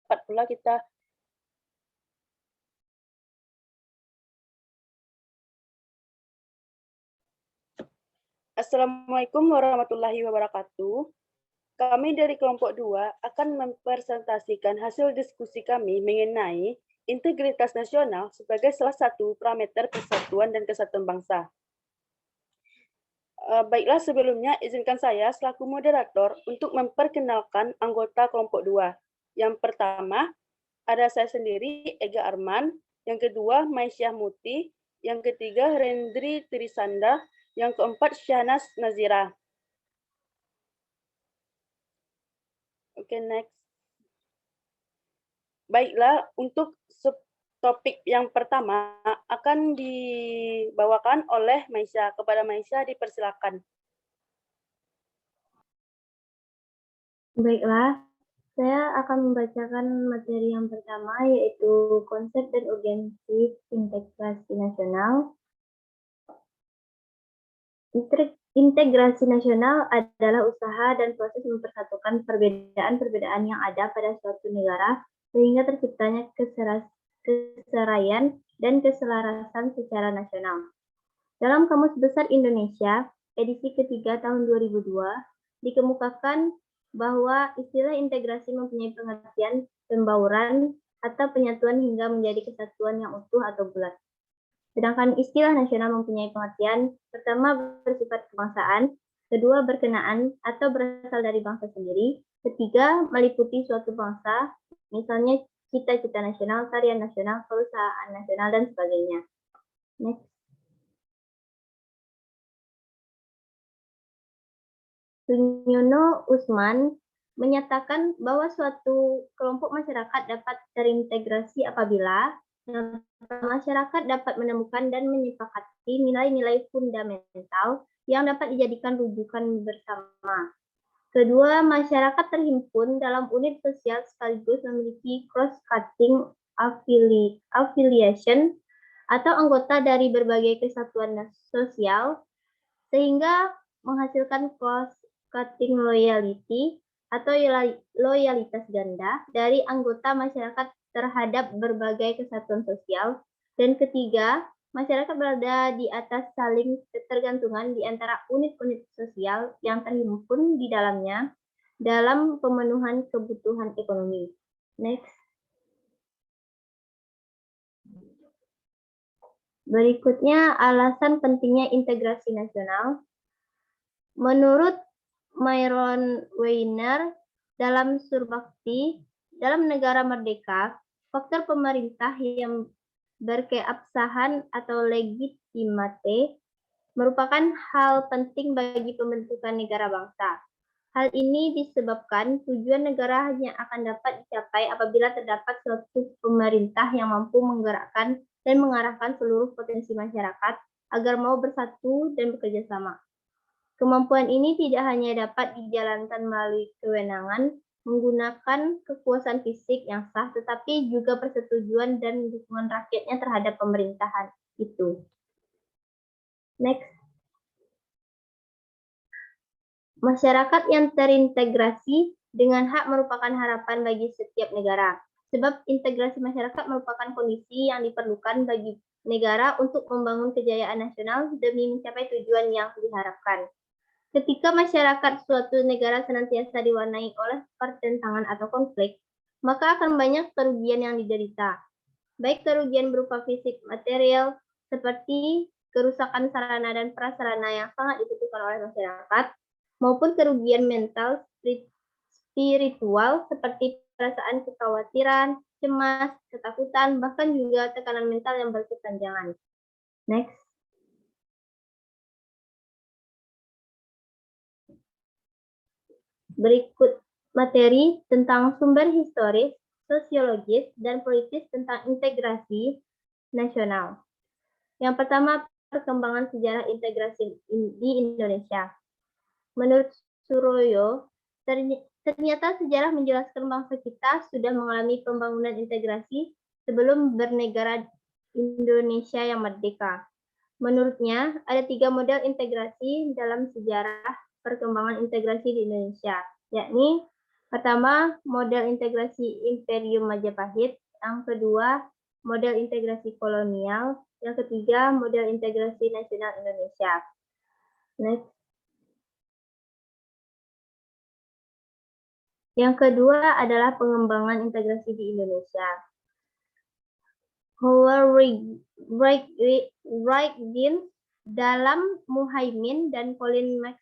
dapat pula kita Assalamualaikum warahmatullahi wabarakatuh. Kami dari kelompok 2 akan mempresentasikan hasil diskusi kami mengenai integritas nasional sebagai salah satu parameter persatuan dan kesatuan bangsa. Baiklah, sebelumnya izinkan saya selaku moderator untuk memperkenalkan anggota kelompok 2. Yang pertama, ada saya sendiri, Ega Arman. Yang kedua, Maisyah Muti. Yang ketiga, Rendri Trisanda. Yang keempat, Syahnas Nazira. Oke, next. Baiklah, untuk topik yang pertama akan dibawakan oleh Maisyah. Kepada Maisyah dipersilakan. Baiklah, saya akan membacakan materi yang pertama, yaitu konsep dan urgensi integrasi nasional. Integrasi nasional adalah usaha dan proses mempersatukan perbedaan-perbedaan yang ada pada suatu negara sehingga terciptanya keseraian dan keselarasan secara nasional. Dalam Kamus Besar Indonesia, edisi ketiga tahun 2002, dikemukakan bahwa istilah integrasi mempunyai pengertian pembauran atau penyatuan hingga menjadi kesatuan yang utuh atau bulat. Sedangkan istilah nasional mempunyai pengertian pertama bersifat kebangsaan, kedua berkenaan atau berasal dari bangsa sendiri, ketiga meliputi suatu bangsa, misalnya cita-cita nasional, tarian nasional, perusahaan nasional, dan sebagainya. Next. Sunyono Usman menyatakan bahwa suatu kelompok masyarakat dapat terintegrasi apabila masyarakat dapat menemukan dan menyepakati nilai-nilai fundamental yang dapat dijadikan rujukan bersama. Kedua, masyarakat terhimpun dalam unit sosial sekaligus memiliki cross-cutting affiliation atau anggota dari berbagai kesatuan sosial sehingga menghasilkan cross-cutting loyalty atau loyalitas ganda dari anggota masyarakat terhadap berbagai kesatuan sosial. Dan ketiga, masyarakat berada di atas saling ketergantungan di antara unit-unit sosial yang terhimpun di dalamnya dalam pemenuhan kebutuhan ekonomi. Next. Berikutnya, alasan pentingnya integrasi nasional. Menurut Myron Weiner dalam Surbakti, dalam negara merdeka, faktor pemerintah yang berkeabsahan atau legitimate merupakan hal penting bagi pembentukan negara bangsa. Hal ini disebabkan tujuan negara hanya akan dapat dicapai apabila terdapat suatu pemerintah yang mampu menggerakkan dan mengarahkan seluruh potensi masyarakat agar mau bersatu dan bekerja sama. Kemampuan ini tidak hanya dapat dijalankan melalui kewenangan menggunakan kekuasaan fisik yang sah, tetapi juga persetujuan dan dukungan rakyatnya terhadap pemerintahan itu. Next. Masyarakat yang terintegrasi dengan hak merupakan harapan bagi setiap negara, sebab integrasi masyarakat merupakan kondisi yang diperlukan bagi negara untuk membangun kejayaan nasional demi mencapai tujuan yang diharapkan. Ketika masyarakat suatu negara senantiasa diwarnai oleh pertentangan atau konflik, maka akan banyak kerugian yang diderita. Baik kerugian berupa fisik material, seperti kerusakan sarana dan prasarana yang sangat dibutuhkan oleh masyarakat, maupun kerugian mental spiritual, seperti perasaan kekhawatiran, cemas, ketakutan, bahkan juga tekanan mental yang berkepanjangan. Next. Berikut materi tentang sumber historis, sosiologis, dan politis tentang integrasi nasional. Yang pertama, perkembangan sejarah integrasi di Indonesia. Menurut Suroyo, ternyata sejarah menjelaskan bangsa kita sudah mengalami pembangunan integrasi sebelum bernegara Indonesia yang merdeka. Menurutnya, ada 3 model integrasi dalam sejarah perkembangan integrasi di Indonesia, yakni Pertama, model integrasi Imperium Majapahit. Yang kedua, model integrasi kolonial. Yang ketiga, model integrasi nasional Indonesia. Next. Yang kedua adalah pengembangan integrasi di Indonesia. Howard Wright-Dean dalam Muhaimin dan Colin Max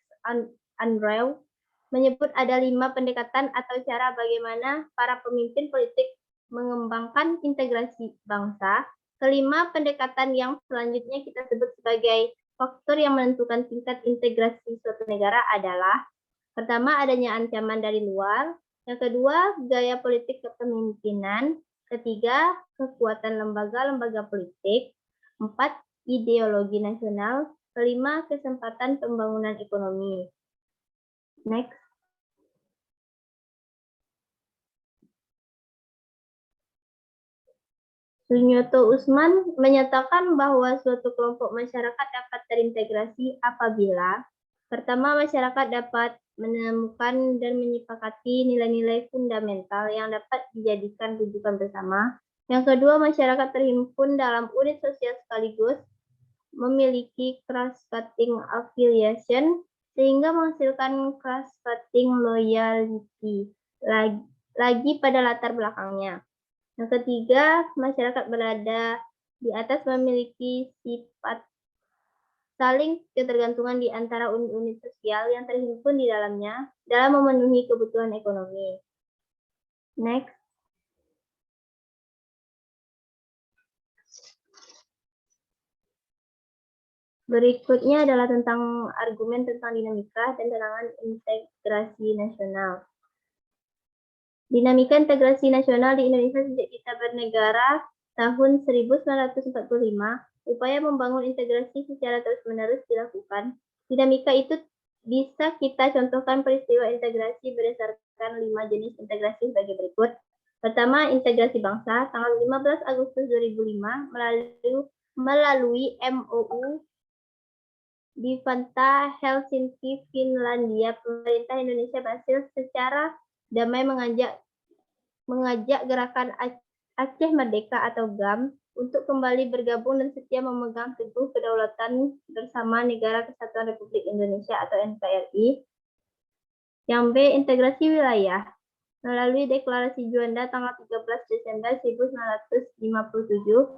Andrew menyebut ada 5 pendekatan atau cara bagaimana para pemimpin politik mengembangkan integrasi bangsa. Kelima pendekatan yang selanjutnya kita sebut sebagai faktor yang menentukan tingkat integrasi suatu negara adalah: pertama, adanya ancaman dari luar. Yang kedua, gaya politik kepemimpinan. Ketiga, kekuatan lembaga-lembaga politik. 4, ideologi nasional. Kelima, kesempatan pembangunan ekonomi. Next. Sunyoto Usman menyatakan bahwa suatu kelompok masyarakat dapat terintegrasi apabila: pertama, masyarakat dapat menemukan dan menyepakati nilai-nilai fundamental yang dapat dijadikan rujukan bersama. Yang kedua, masyarakat terhimpun dalam unit sosial sekaligus memiliki cross-cutting affiliation sehingga menghasilkan cross-cutting loyalty lagi pada latar belakangnya. Yang ketiga, masyarakat berada di atas memiliki sifat saling ketergantungan di antara unit-unit sosial yang terhimpun di dalamnya dalam memenuhi kebutuhan ekonomi. Next. Berikutnya adalah tentang argumen tentang dinamika dan tantangan integrasi nasional. Dinamika integrasi nasional di Indonesia sejak kita bernegara tahun 1945, upaya membangun integrasi secara terus-menerus dilakukan. Dinamika itu bisa kita contohkan peristiwa integrasi berdasarkan 5 jenis integrasi sebagai berikut. Pertama, integrasi bangsa, tanggal 15 Agustus 2005 melalui MOU di Vantaa, Helsinki, Finlandia, pemerintah Indonesia berhasil secara damai mengajak gerakan Aceh Merdeka atau GAM untuk kembali bergabung dan setia memegang teguh kedaulatan bersama Negara Kesatuan Republik Indonesia atau NKRI. Yang B, integrasi wilayah. Melalui Deklarasi Juanda tanggal 13 Desember 1957,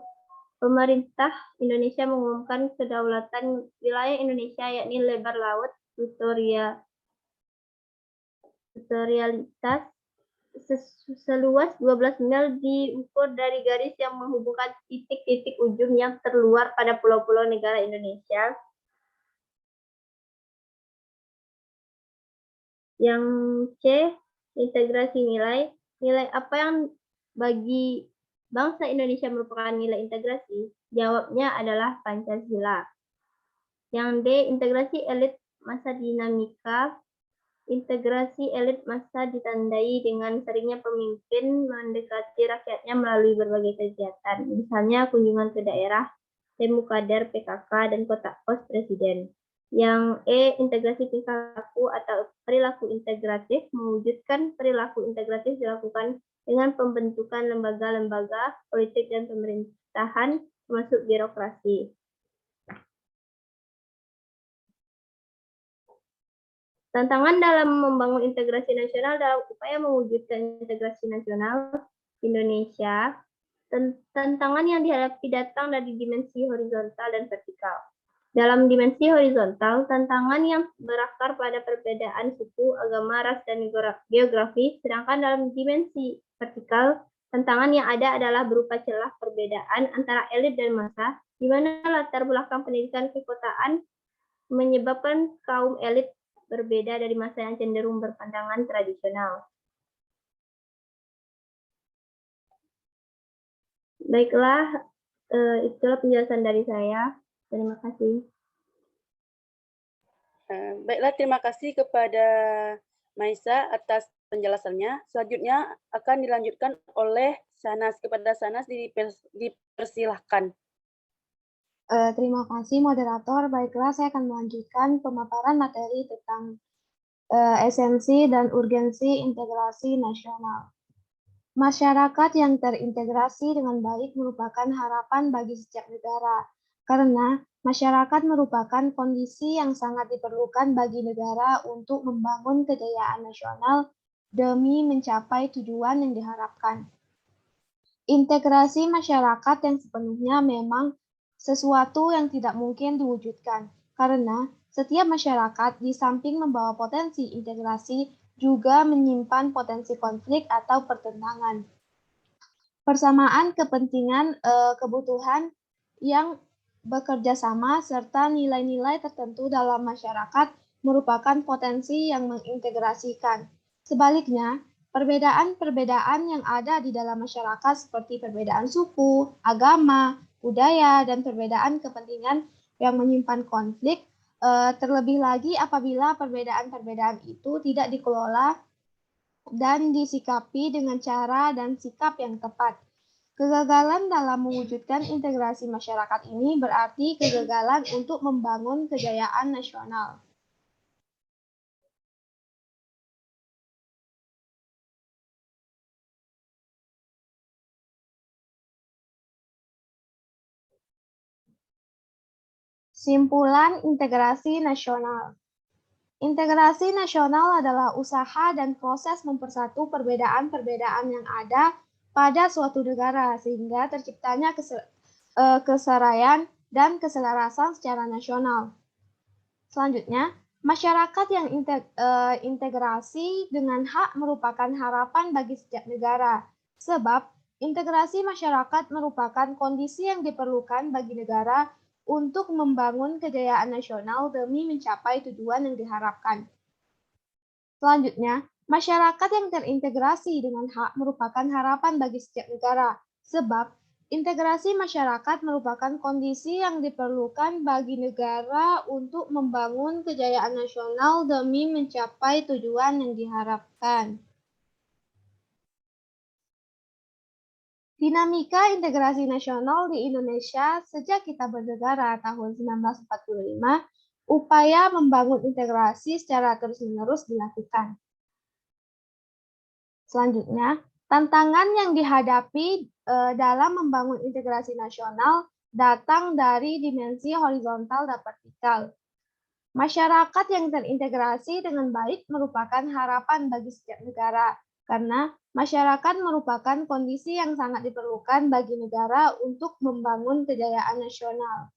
pemerintah Indonesia mengumumkan kedaulatan wilayah Indonesia, yakni lebar laut, tutorialitas seluas 12 mil diukur dari garis yang menghubungkan titik-titik ujung yang terluar pada pulau-pulau negara Indonesia. Yang C, integrasi nilai. Nilai apa yang bagi bangsa Indonesia merupakan nilai integrasi? Jawabnya adalah Pancasila. Yang D, integrasi elit masa dinamika. Integrasi elit masa ditandai dengan seringnya pemimpin mendekati rakyatnya melalui berbagai kegiatan, misalnya kunjungan ke daerah, temu kader PKK, dan kotak pos presiden. Yang E, integrasi perilaku atau perilaku integratif. Mewujudkan perilaku integratif dilakukan dengan pembentukan lembaga-lembaga politik dan pemerintahan, termasuk birokrasi. Tantangan dalam membangun integrasi nasional dalam upaya mewujudkan integrasi nasional Indonesia. Tantangan yang dihadapi datang dari dimensi horizontal dan vertikal. Dalam dimensi horizontal, tantangan yang berakar pada perbedaan suku, agama, ras, dan geografi. Sedangkan dalam dimensi vertikal, tantangan yang ada adalah berupa celah perbedaan antara elit dan massa, di mana latar belakang pendidikan kekotaan menyebabkan kaum elit berbeda dari masa yang cenderung berpandangan tradisional. Baiklah, itulah penjelasan dari saya. Terima kasih. Baiklah, terima kasih kepada Maisa atas penjelasannya. Selanjutnya akan dilanjutkan oleh Sanas. Kepada Sanas dipersilahkan. Terima kasih moderator. Baiklah, saya akan melanjutkan pemaparan materi tentang esensi dan urgensi integrasi nasional. Masyarakat yang terintegrasi dengan baik merupakan harapan bagi setiap negara, karena masyarakat merupakan kondisi yang sangat diperlukan bagi negara untuk membangun kejayaan nasional demi mencapai tujuan yang diharapkan. Integrasi masyarakat yang sepenuhnya memang sesuatu yang tidak mungkin diwujudkan, karena setiap masyarakat di samping membawa potensi integrasi juga menyimpan potensi konflik atau pertentangan. Persamaan kepentingan kebutuhan yang bekerja sama serta nilai-nilai tertentu dalam masyarakat merupakan potensi yang mengintegrasikan. Sebaliknya, perbedaan-perbedaan yang ada di dalam masyarakat seperti perbedaan suku, agama, budaya, dan perbedaan kepentingan yang menyimpan konflik, terlebih lagi apabila perbedaan-perbedaan itu tidak dikelola dan disikapi dengan cara dan sikap yang tepat. Kegagalan dalam mewujudkan integrasi masyarakat ini berarti kegagalan untuk membangun kejayaan nasional. Simpulan integrasi nasional. Integrasi nasional adalah usaha dan proses mempersatu perbedaan-perbedaan yang ada pada suatu negara sehingga terciptanya keseraian dan keselarasan secara nasional. Selanjutnya, masyarakat yang integrasi dengan hak merupakan harapan bagi setiap negara, sebab integrasi masyarakat merupakan kondisi yang diperlukan bagi negara untuk membangun kejayaan nasional demi mencapai tujuan yang diharapkan. Selanjutnya, masyarakat yang terintegrasi dengan hak merupakan harapan bagi setiap negara, sebab integrasi masyarakat merupakan kondisi yang diperlukan bagi negara untuk membangun kejayaan nasional demi mencapai tujuan yang diharapkan. Dinamika integrasi nasional di Indonesia sejak kita bernegara tahun 1945, upaya membangun integrasi secara terus-menerus dilakukan. Selanjutnya, tantangan yang dihadapi dalam membangun integrasi nasional datang dari dimensi horizontal dan vertikal. Masyarakat yang terintegrasi dengan baik merupakan harapan bagi setiap negara, karena masyarakat merupakan kondisi yang sangat diperlukan bagi negara untuk membangun kejayaan nasional.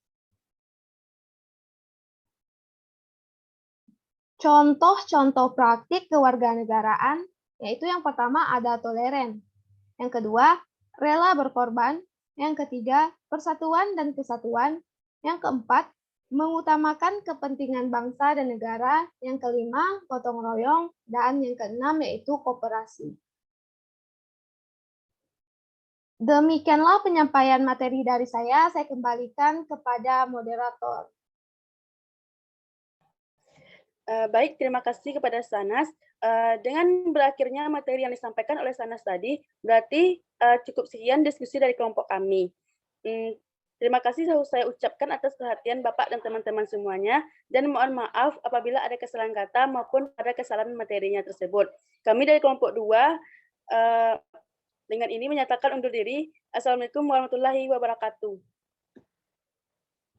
Contoh-contoh praktik kewarganegaraan, yaitu yang pertama ada toleren, yang kedua rela berkorban, yang ketiga persatuan dan kesatuan, yang keempat mengutamakan kepentingan bangsa dan negara, yang kelima gotong royong, dan yang keenam yaitu kooperasi. Demikianlah penyampaian materi dari saya kembalikan kepada moderator. Baik, terima kasih kepada Sanas. Dengan berakhirnya materi yang disampaikan oleh Sanas tadi, berarti cukup sekian diskusi dari kelompok kami. Terima kasih saya ucapkan atas perhatian Bapak dan teman-teman semuanya, dan mohon maaf apabila ada kesalahan kata maupun ada kesalahan materinya tersebut. Kami dari kelompok 2 dengan ini menyatakan undur diri. Assalamualaikum warahmatullahi wabarakatuh.